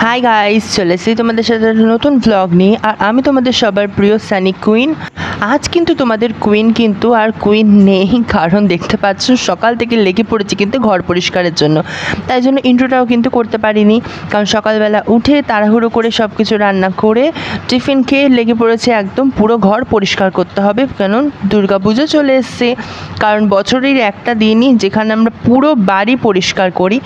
Hi guys, চলে এসেছি তোমাদের সাথে নতুন ব্লগ নিয়ে। আর আমি তোমাদের সবার প্রিয় সানি কুইন। আজ কিন্তু তোমাদের কুইন কিন্তু আর কুইন নেই, কারণ দেখতে পাচ্ছ সকাল থেকে লেগে পড়েছি কিন্তু ঘর পরিষ্কারের জন্য। তাই জন্য ইন্ট্রোটাও কিন্তু করতে পারিনি, কারণ সকালবেলা উঠে তাড়াহুড়ো করে সব কিছু রান্না করে টিফিন খেয়ে লেগে পড়েছে একদম পুরো ঘর পরিষ্কার করতে হবে, কারণ দুর্গাপুজো চলে এসছে। কারণ বছরের একটা দিনই যেখানে আমরা পুরো বাড়ি পরিষ্কার করি।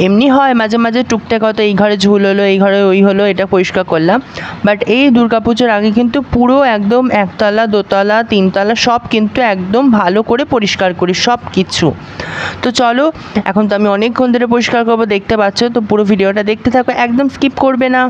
এমনি হয় মাঝে মাঝে টুকটাক হয়তো এই ঘরে ঝুল হলো, এই ঘরে ওই হলো, এটা পরিষ্কার করলাম, বাট এই দুর্গাপুজোর আগে কিন্তু পুরো একদম একতলা দোতলা তিনতলা সব কিন্তু একদম ভালো করে পরিষ্কার করি সব কিছু। তো চলো, এখন তো আমি অনেকক্ষণ ধরে পরিষ্কার করবো, দেখতে পাচ্ছ, তো পুরো ভিডিওটা দেখতে থাকো, একদম স্কিপ করবে না।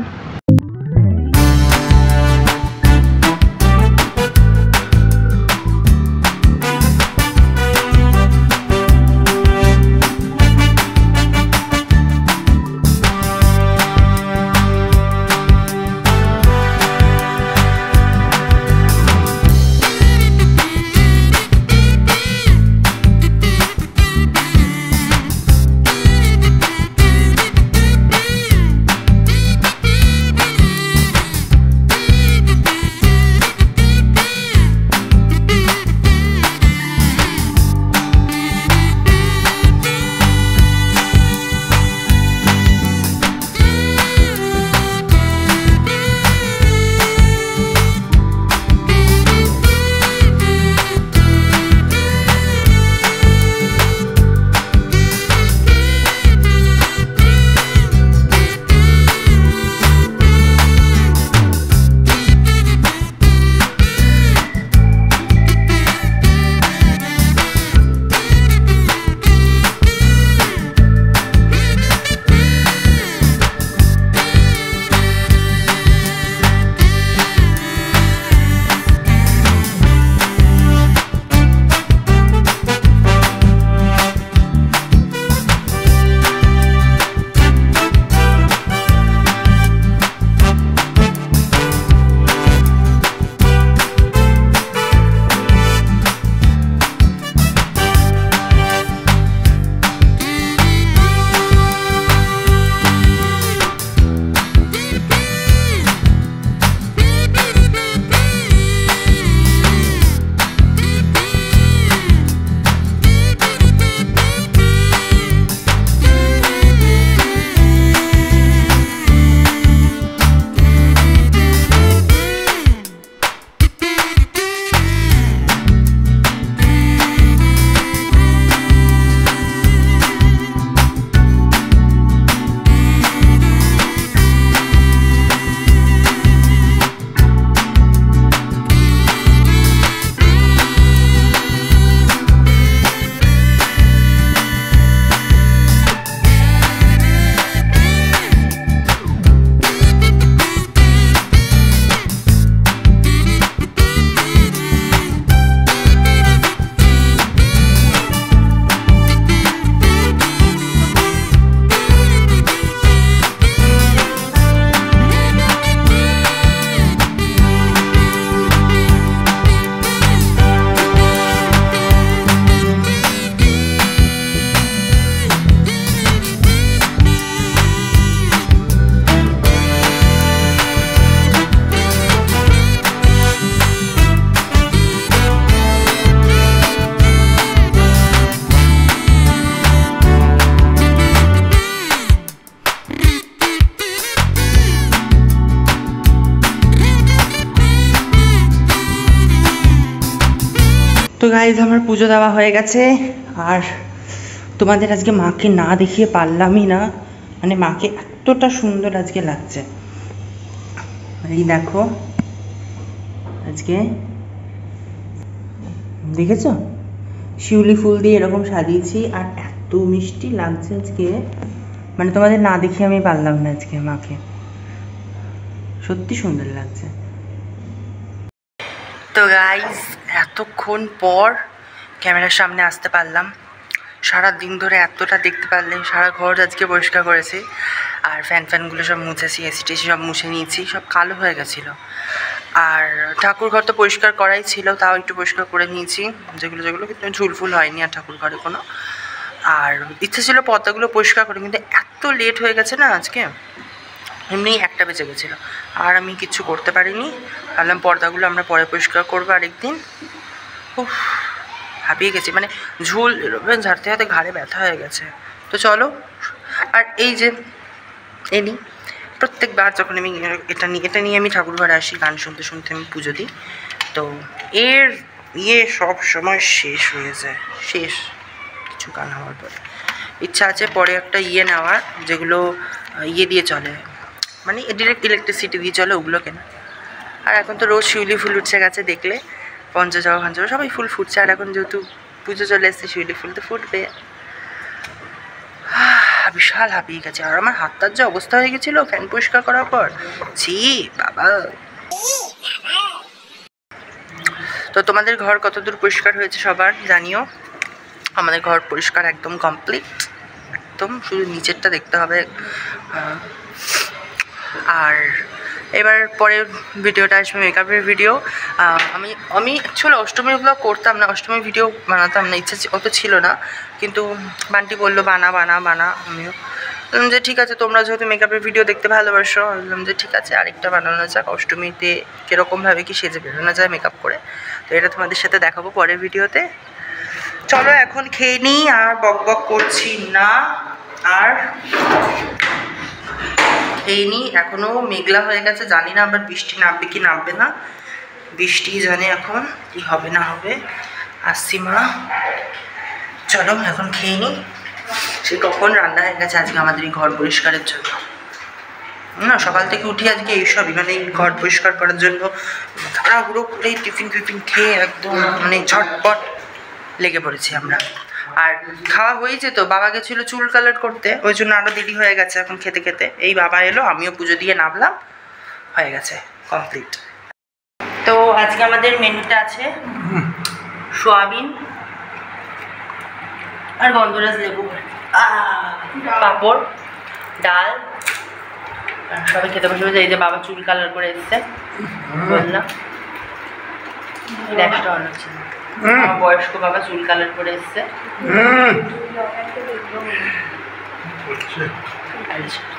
তো গাইজ, আমার পুজো দেওয়া হয়ে গেছে। আর তোমাদের আজকে মাকে না দেখিয়ে পারলামই না, মানে মাকে এতটা সুন্দর আজকে লাগছে। এই দেখো, আজকে দেখেছো শিউলি ফুল দিয়ে এরকম সাজিয়েছি, আর এত মিষ্টি লাগছে আজকে, মানে তোমাদের না দেখিয়ে আমি পারলাম না আজকে মাকে, সত্যি সুন্দর লাগছে। তো গাইজ, এতক্ষণ পর ক্যামেরার সামনে আসতে পারলাম। সারা দিন ধরে এতটা দেখতে পারলে, সারা ঘর আজকে পরিষ্কার করেছি, আর ফ্যানগুলো সব মুছেছি, এসি টেসি সব মুছে নিয়েছি, সব কালো হয়ে গেছিলো। আর ঠাকুর ঘর তো পরিষ্কার করাই ছিল, তাও একটু পরিষ্কার করে নিয়েছি, যেগুলো কিন্তু ঝুলফুল হয়নি আর ঠাকুর ঘরে কোনো। আর ইচ্ছে ছিল পর্দাগুলো পরিষ্কার করে, কিন্তু এত লেট হয়ে গেছে না আজকে, এমনি 1টা বেজে গেছিলো, আর আমি কিছু করতে পারিনি। ভাবলাম পর্দাগুলো আমরা পরে পরিষ্কার করবো আরেকদিন। উফ, হাঁপিয়ে গেছি, মানে ঝুল ঝাড়তে ঝাড়তে ঘাড়ে ব্যথা হয়ে গেছে। তো চলো, আর এই যে এনি প্রত্যেকবার যখন আমি এটা নিয়ে আমি ঠাকুর ঘরে আসি, গান শুনতে শুনতে আমি পুজো দিই, তো এর সব সময় শেষ হয়ে যায়। শেষ কিছু গান হওয়ার পরে ইচ্ছা আছে পরে একটা নেওয়ার, যেগুলো দিয়ে চলে, মানে ডিরেক্ট ইলেকট্রিসিটি দিয়ে চলে, ওগুলো কেনা। আর এখন তো রোজ শিউলি ফুল উঠছে গাছে, দেখলে পঞ্চজবা ফাঞ্চজবা সবাই ফুল ফুটছে। আর এখন যেহেতু পুজো চলে এসছে, শিউলি ফুল তো ফুটবে। বিশাল হাঁপিয়ে গেছে, আর আমার হাতটার যে অবস্থা হয়ে গেছিলো ফ্যান পরিষ্কার করার পর, ছি বাবা। তো তোমাদের ঘর কতদূর পরিষ্কার হয়েছে সবার জানিও। আমাদের ঘর পরিষ্কার একদম কমপ্লিট, একদম শুধু নিচেরটা দেখতে হবে। আর এবার পরের ভিডিওটা আসবে মেকআপের ভিডিও। আমি অ্যাকচুয়ালি অষ্টমীর ব্লগ করতাম না, অষ্টমীর ভিডিও বানাতাম না, ইচ্ছা অত ছিল না, কিন্তু বান্টি বললো বানা। আমিও বললাম যে ঠিক আছে, তোমরা যেহেতু মেকআপের ভিডিও দেখতে ভালোবাসো, বললাম যে ঠিক আছে আরেকটা বানানো যাক, অষ্টমীতে কীরকমভাবে কি সেজে বেরোনো যায় মেকআপ করে। তো এটা তোমাদের সাথে দেখাবো পরের ভিডিওতে। চলো এখন খেয়ে নিই, আর বক করছি না। আর খেয়ে নিই, এখনও মেঘলা হয়ে গেছে, জানি না আবার বৃষ্টি নামবে কি নামবে না। বৃষ্টি জানে এখন কি হবে না হবে। আসছি মা, চলো এখন খেয়ে নিই। সে কখন রান্না হয়ে গেছে আজকে আমাদের এই ঘর পরিষ্কারের জন্য। না সকাল থেকে উঠি আজকে এইসবই, মানে এই ঘর পরিষ্কার করার জন্য তাড়াহুড়ো করে টিফিন খেয়ে একদম মানে ঝটপট লেগে পড়েছি আমরা। আর খাওয়া হয়েছে, তো বাবা গেছিলো চুল কালার করতে, ওই জন্য আরও দেরি হয়ে গেছে। এখন খেতে এই বাবা এলো, আমিও পুজো দিয়ে নামলাম, হয়ে গেছে কমপ্লিট। তো আজকে আমাদের মেনুতে আছে সোয়াবিন আর গন্ধরাজ লেবু, পাঁপড়, ডাল, সবাই খেতে বসে। এই যে বাবা চুল কালার করে এসছে, বললাম একটা অন্য ছিল, আমার বয়স্ক বাবা চুল কালার করে এসছে।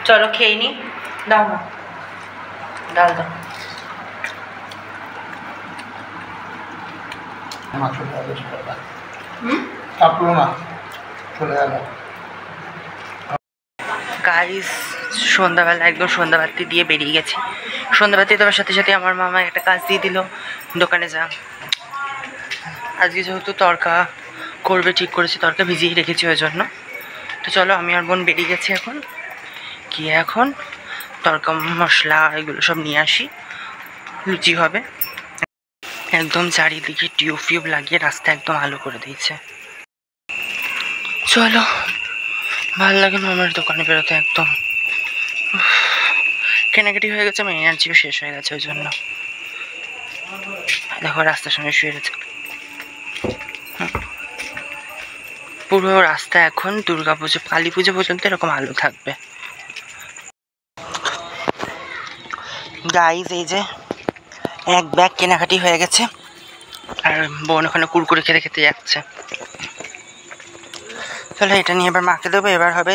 চলো খেয়ে নি, দাও না ডাল দাও। গাইস সন্ধ্যাবেলা একদম সন্ধ্যাবাতি দিয়ে বেরিয়ে গেছি। সন্ধ্যাবাতি দেওয়ার সাথে সাথে আমার মামা একটা কাজ দিয়ে দিল, দোকানে যা। আজকে যেহেতু তড়কা করবে ঠিক করেছি, তড়কা ভিজিয়ে রেখেছি ওই জন্য। তো চলো আমি আর বোন বেরিয়ে গেছি এখন, গিয়ে এখন তড়কা মশলা এগুলো সব নিয়ে আসি, লুচি হবে। একদম চারিদিকে টিউব লাগিয়ে রাস্তা একদম আলো করে দিয়েছে। চলো, ভালো লাগে না আমার দোকানে বেরোতে, একদম কেনাকাটি হয়ে গেছে, আমার এনার্জিও শেষ হয়ে গেছে ওই জন্য। দেখো রাস্তার সামনে শুয়ে গেছে, পুরো রাস্তা এখন দুর্গাপুজো কালী পুজো পর্যন্ত এরকম আলো থাকবে। গাইজ এই যে এক ব্যাগ কেনাকাটি হয়ে গেছে, আর বোন ওখানে কুরকুরে খেতে যাচ্ছে। চলো এটা নিয়ে এবার মাকে দেবো, এবার হবে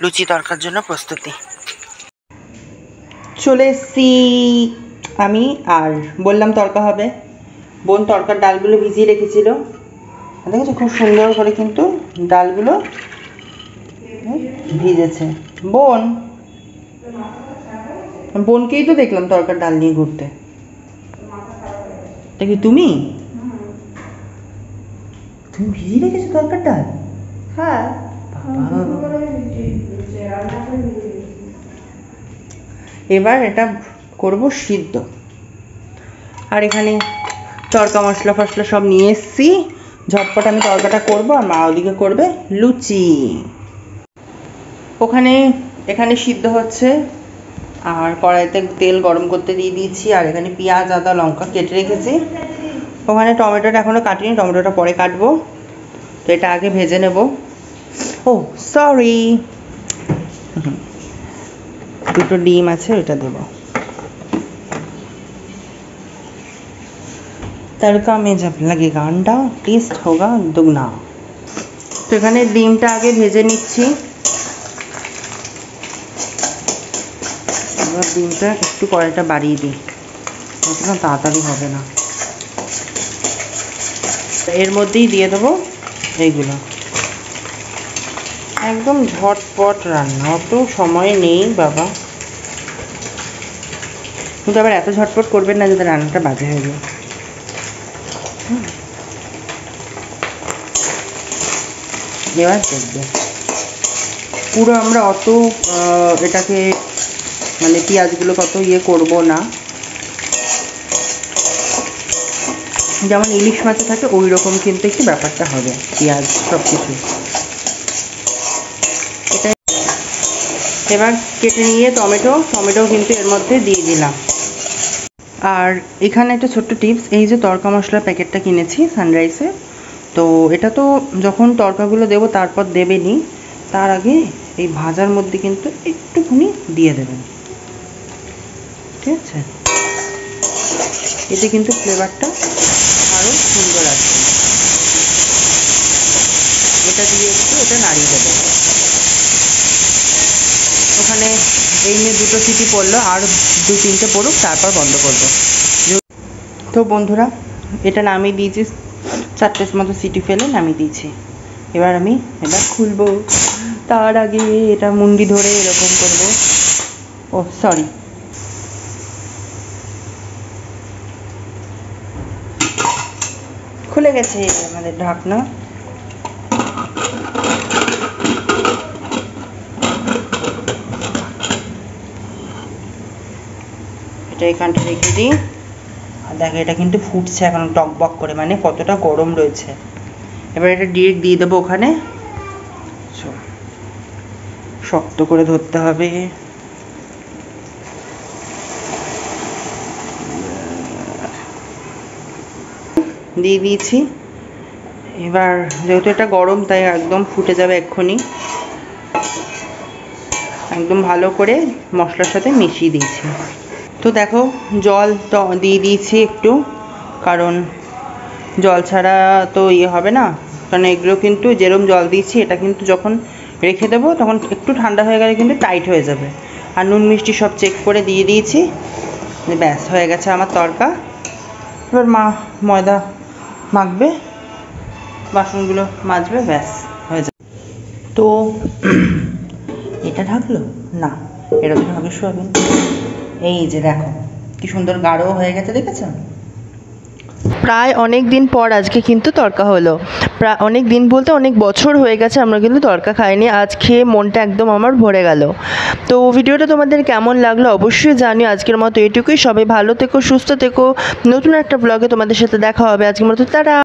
লুচি তরকার জন্য প্রস্তুতি। চলে এসছি আমি, আর বললাম তরকা হবে। বোন তরকার ডালগুলো ভিজিয়ে রেখেছিল, দেখেছো খুব সুন্দর করে কিন্তু ডালগুলো ভিজেছে। বোনকেই তো দেখলাম তরকার ডাল নিয়ে ঘুরতে। কি তুমি ভিজিয়ে রেখেছো তরকার ডাল? হ্যাঁ, এবার এটা করব সিদ্ধ। আর এখানে তড়কা মশলা ফসলা সব নিয়ে এসছি, ঝটপট আমি তরকাটা করবো, আর মা ওদিকে করবে লুচি। এখানে সিদ্ধ হচ্ছে, আর কড়াইতে তেল গরম করতে দিয়ে দিয়েছি, আর এখানে পেঁয়াজ আদা লঙ্কা কেটে রেখেছি। ওখানে টমেটোটা এখনও কাটিনি, টমেটোটা পরে কাটবো, তো এটা আগে ভেজে নেব। ও সরি, দুটো ডিম আছে ওটা দেবো। तड़का में जब लगेगा अंडा टेस्ट होगा दुगना। तो এখানে ডিমটা আগে ভেজে নিচ্ছি। এবার ডিমটা একটু কড়াইটা বাড়িয়ে দিই, না তাড়াতাড়ি হবে না। এর মধ্যেই দিয়ে দেবো এইগুলো, একদম ঝটপট রান্না, অত সময় নেই বাবা। কিন্তু আবার এত ঝটপট করবেন না যাতে রান্নাটা বাজে হয়ে যায়। এবার দেখবে পুরো আমরা অত এটাকে মানে পেঁয়াজগুলো কত করব না, যেমন ইলিশ মাছে থাকে ওই রকম কিন্তু একটু ব্যাপারটা হবে, পেঁয়াজ সব কিছু। এটা এবার কেটে নিয়ে টমেটো কিন্তু এর মধ্যে দিয়ে দিলাম। আর এখানে একটা ছোট্ট টিপস, এই যে তড়কা মশলার প্যাকেটটা কিনেছি সানরাইসে, তো এটা তো যখন তড়কাগুলো দেবো তারপর দেবেনি, তার আগে এই ভাজার মধ্যে কিন্তু একটুখানি দিয়ে দেবেন, ঠিক আছে? এতে কিন্তু ফ্লেভারটা আরও সুন্দর আসবে। এটা দিয়ে একটু এটা নাড়িয়ে দেবে। ওখানে এই নিয়ে 2টো সিটি পড়লো, আর 2-3টে পড়ুক, তারপর বন্ধ করবো। তো বন্ধুরা এটা নামিয়ে দিয়েছি, 4টের মতো সিটি ফেলে নামিয়ে দিয়েছি। এবার খুলবো, তার আগে এটা মুন্ডি ধরে এরকম করবো। ও সরি, খুলে গেছে আমাদের ঢাকনা। এটা এখানটা রেখে দিই। আর দেখো এটা কিন্তু ফুটছে এখন টকবক করে, মানে কতটা গরম রয়েছে। এবার এটা ডিরেক্ট দিয়ে দেবো ওখানে, শক্ত করে ধরতে হবে। দিয়ে দিয়েছি। এবার যেহেতু এটা গরম তাই একদম ফুটে যাবে এক্ষুনি। একদম ভালো করে মশলার সাথে মিশিয়ে দিয়েছি। তো দেখো জল তো দিয়ে দিয়েছি একটু, কারণ জল ছাড়া তো হবে না, কারণ এগুলো কিন্তু যেরকম জল দিয়েছি এটা কিন্তু যখন রেখে দেবো তখন একটু ঠান্ডা হয়ে গেলে কিন্তু টাইট হয়ে যাবে। আর নুন মিষ্টি সব চেক করে দিয়ে দিয়েছি, ব্যাস হয়ে গেছে আমার তড়কা। এবার ময়দা মাখবে, বাসনগুলো মাজবে, ব্যাস হয়ে যাবে। তো এটা ঢাকলো না, এটা তো ঢাকে সোয়াবিন। এই যে দেখো কি সুন্দর গাঢ় হয়ে গেছে, দেখেছো? প্রায় অনেক দিন পর আজকে কিন্তু তড়কা হলো। প্রায় অনেক দিন বলতে অনেক বছর হয়ে গেছে আমরা কিন্তু তড়কা খাইনি, আজ খেয়ে মনটা একদম আমার ভরে গেল। তো ভিডিওটা তোমাদের কেমন লাগলো অবশ্যই জানিও। আজকের মতো এটুকুই, সবাই ভালো থেকো, সুস্থ থেকো। নতুন একটা ব্লগে তোমাদের সাথে দেখা হবে। আজকের মতো টাটা।